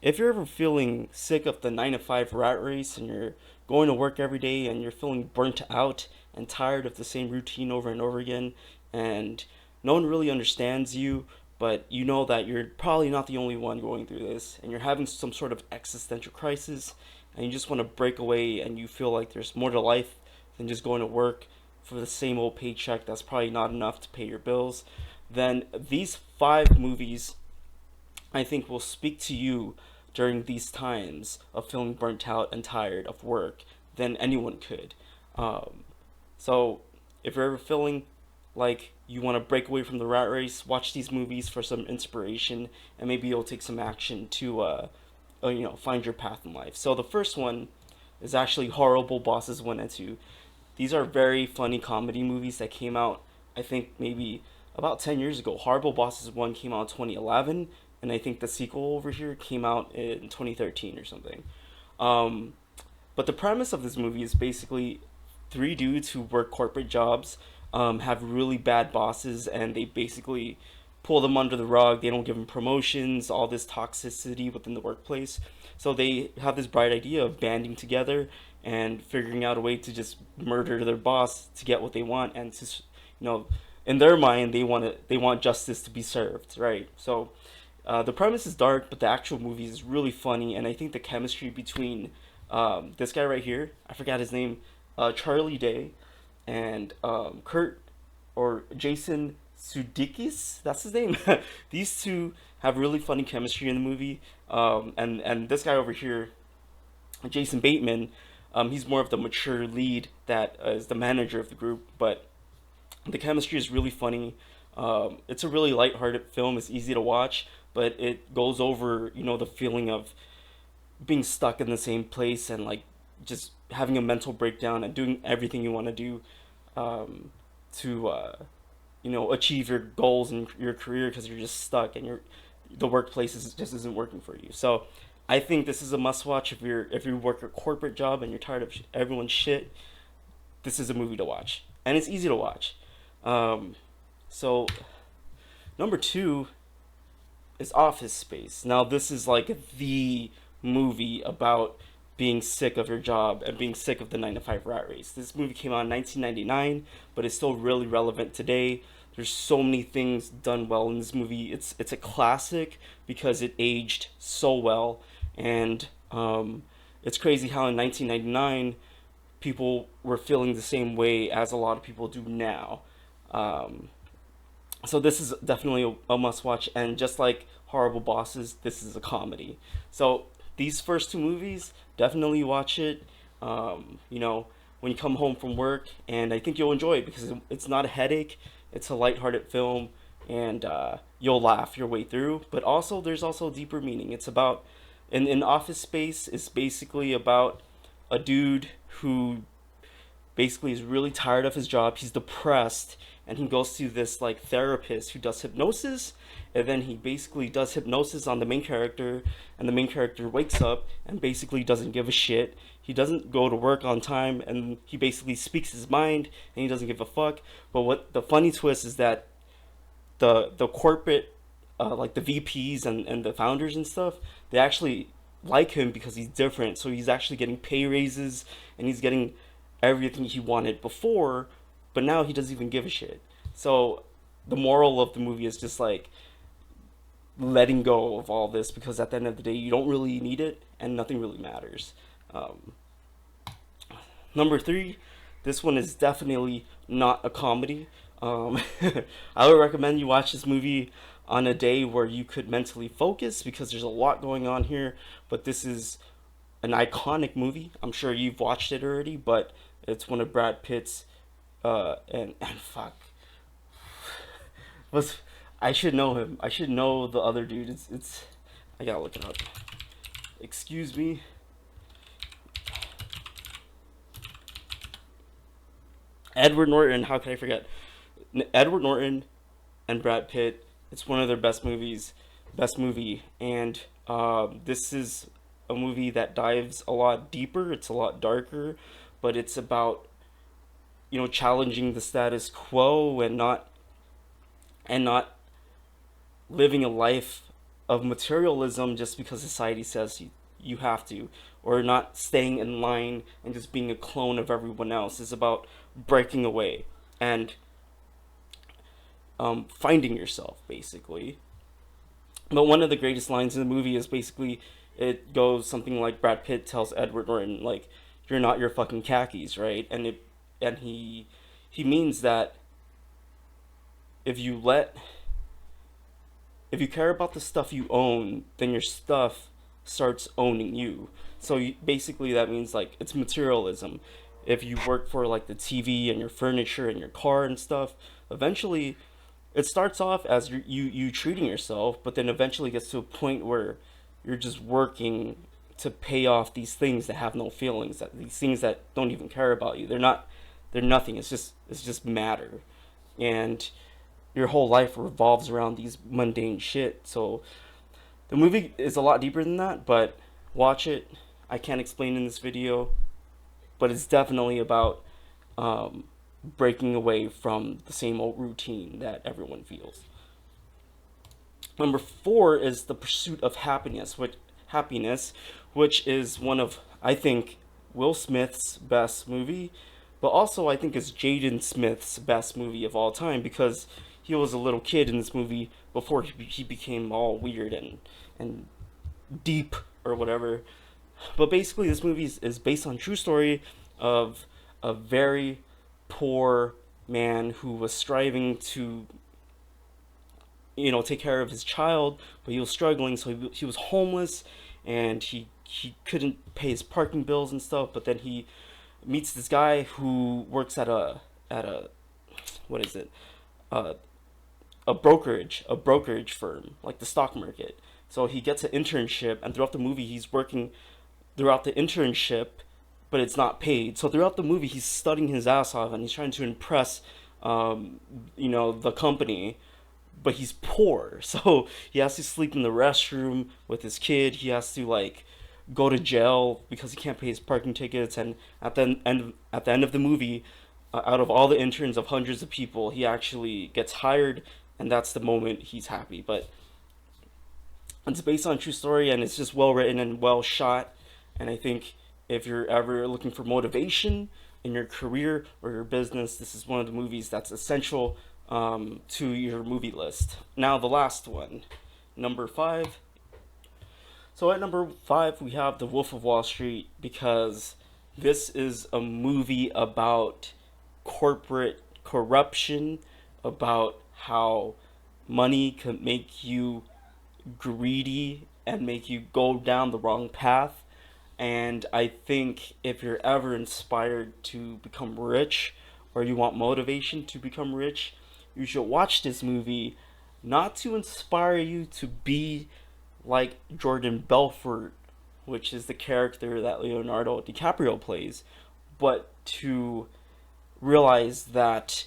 if you're ever feeling sick of the 9 to 5 rat race and you're going to work every day and you're feeling burnt out and tired of the same routine over and over again, and no one really understands you, but you know that you're probably not the only one going through this, and you're having some sort of existential crisis, and you just want to break away, and you feel like there's more to life than just going to work for the same old paycheck that's probably not enough to pay your bills, then these 5 movies I think will speak to you during these times of feeling burnt out and tired of work than anyone could. Um, so if you're ever feeling like you want to break away from the rat race, watch these movies for some inspiration, and maybe you'll take some action to, find your path in life. So the first one is actually Horrible Bosses 1 and 2. These are very funny comedy movies that came out, I think, maybe about 10 years ago. Horrible Bosses 1 came out in 2011, and I think the sequel over here came out in 2013 or something. Um, but the premise of this movie is basically 3 dudes who work corporate jobs, have really bad bosses, and they basically pull them under the rug. They don't give them promotions, all this toxicity within the workplace. So they have this bright idea of banding together and figuring out a way to just murder their boss to get what they want, and to, you know, in their mind, they want justice to be served, right? So the premise is dark, but the actual movie is really funny, and I think the chemistry between this guy right here, I forgot his name, Charlie Day, and Kurt or Jason Sudeikis, that's his name. These two have really funny chemistry in the movie, and this guy over here, Jason Bateman, he's more of the mature lead that is the manager of the group, but the chemistry is really funny. It's a really lighthearted film. It's easy to watch, but it goes over, the feeling of being stuck in the same place and like just having a mental breakdown and doing everything you want to do um, to achieve your goals in your career because you're just stuck and the workplace just isn't working for you. So I think this is a must watch if you work a corporate job and you're tired of everyone's shit. This is a movie to watch, and it's easy to watch. Um, so number two is Office Space. Now this is like the movie about being sick of your job and being sick of the 9 to 5 rat race. This movie came out in 1999, but it's still really relevant today. There's so many things done well in this movie. It's a classic because it aged so well, and it's crazy how in 1999 people were feeling the same way as a lot of people do now. Um, so this is definitely a must watch, and just like Horrible Bosses, this is a comedy. So these first 2 movies, definitely watch it. When you come home from work, and I think you'll enjoy it because it's not a headache. It's a lighthearted film, and you'll laugh your way through. But also, there's also deeper meaning. It's about in Office Space is basically about a dude who basically is really tired of his job. He's depressed, and he goes to this like therapist who does hypnosis, and then he basically does hypnosis on the main character, and the main character wakes up and basically doesn't give a shit. He doesn't go to work on time, and he basically speaks his mind, and he doesn't give a fuck. But what the funny twist is that the corporate, like the VPs and the founders and stuff, they actually like him because he's different. So he's actually getting pay raises, and he's getting everything he wanted before, but now he doesn't even give a shit. So the moral of the movie is just like letting go of all this, because at the end of the day, you don't really need it, and nothing really matters. Um, Number three, this one is definitely not a comedy. I would recommend you watch this movie on a day where you could mentally focus, because there's a lot going on here. But this is an iconic movie. I'm sure you've watched it already, but it's one of Brad Pitt's and fuck was I should know him. I should know the other dude. It's I gotta look it up. Excuse me. Edward Norton. How could I forget? Edward Norton and Brad Pitt. It's one of their best movies, best movie, and this is a movie that dives a lot deeper. It's a lot darker, but it's about challenging the status quo and not living a life of materialism just because society says you have to, or not staying in line and just being a clone of everyone else. It's about breaking away and finding yourself, basically. But one of the greatest lines in the movie is basically, it goes something like Brad Pitt tells Edward Norton, like, "You're not your fucking khakis," right? And he means that if you let if you care about the stuff you own, then your stuff starts owning you. So basically, that means like it's materialism. If you work for like the TV and your furniture and your car and stuff, eventually it starts off as you treating yourself, but then eventually gets to a point where you're just working to pay off these things that have no feelings, that these things that don't even care about you. They're nothing. It's just matter, and your whole life revolves around these mundane shit. So the movie is a lot deeper than that, but watch it. I can't explain in this video, but it's definitely about um, breaking away from the same old routine that everyone feels. Number four is The Pursuit of Happiness, which is one of, I think, Will Smith's best movie, but also I think is Jaden Smith's best movie of all time, because he was a little kid in this movie before he became all weird and deep or whatever. But basically, this movie is based on a true story of a very poor man who was striving to, take care of his child, but he was struggling, so he was homeless, and he couldn't pay his parking bills and stuff. But then he meets this guy who works at a what is it, uh, a brokerage firm, like the stock market. So he gets an internship, and throughout the movie he's working throughout the internship, but it's not paid. So throughout the movie he's studying his ass off and he's trying to impress, the company, but he's poor. So he has to sleep in the restroom with his kid. He has to like go to jail because he can't pay his parking tickets. And at the end of the movie, out of all the interns of hundreds of people, he actually gets hired, and that's the moment he's happy. But it's based on a true story, and it's just well written and well shot. And I think if you're ever looking for motivation in your career or your business, this is one of the movies that's essential to your movie list. Now, the last one, number five. So at number five, we have The Wolf of Wall Street, because this is a movie about corporate corruption, about how money can make you greedy and make you go down the wrong path. And I think if you're ever inspired to become rich, or you want motivation to become rich, you should watch this movie, not to inspire you to be like Jordan Belfort, which is the character that Leonardo DiCaprio plays, but to realize that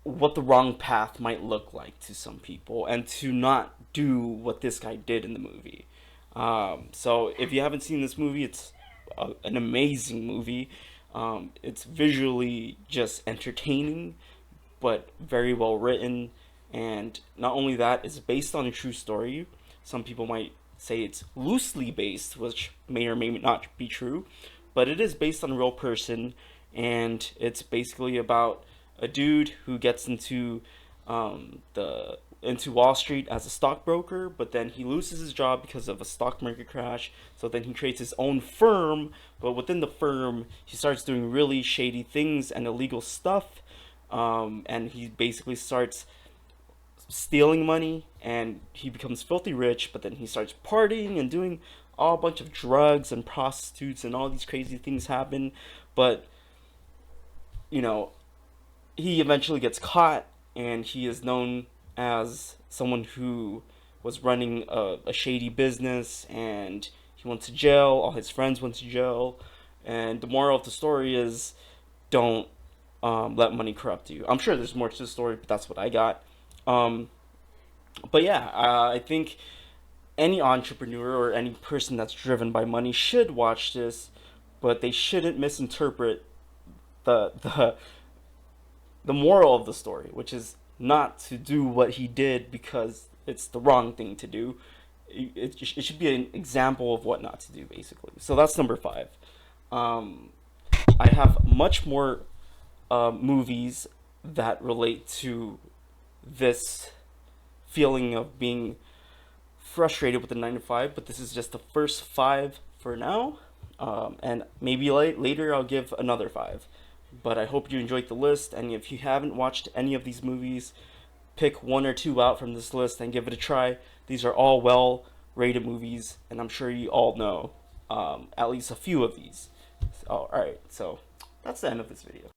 what the wrong path might look like to some people, and to not do what this guy did in the movie. So if you haven't seen this movie, it's an amazing movie. It's visually just entertaining, but very well written. And not only that, it's based on a true story. Some people might say it's loosely based, which may or may not be true, but it is based on a real person. And it's basically about a dude who gets into Wall Street as a stockbroker, but then he loses his job because of a stock market crash. So then he creates his own firm, but within the firm, he starts doing really shady things and illegal stuff. And he basically starts stealing money, and he becomes filthy rich, but then he starts partying and doing all a bunch of drugs and prostitutes, and all these crazy things happen. But, you know, he eventually gets caught, and he is known as someone who was running a shady business, and he went to jail. All his friends went to jail, and the moral of the story is, don't let money corrupt you. I'm sure there's more to the story, but that's what I got. Um, but yeah, I think any entrepreneur or any person that's driven by money should watch this, but they shouldn't misinterpret the the moral of the story, which is not to do what he did because it's the wrong thing to do. It should be an example of what not to do, basically. So that's number five. Um, I have much more movies that relate to this feeling of being frustrated with the 9 to 5, but this is just the first five for now. And maybe later I'll give another five. But I hope you enjoyed the list, and if you haven't watched any of these movies, pick one or two out from this list and give it a try. These are all well rated movies, and I'm sure you all know at least a few of these. Alright, so that's the end of this video.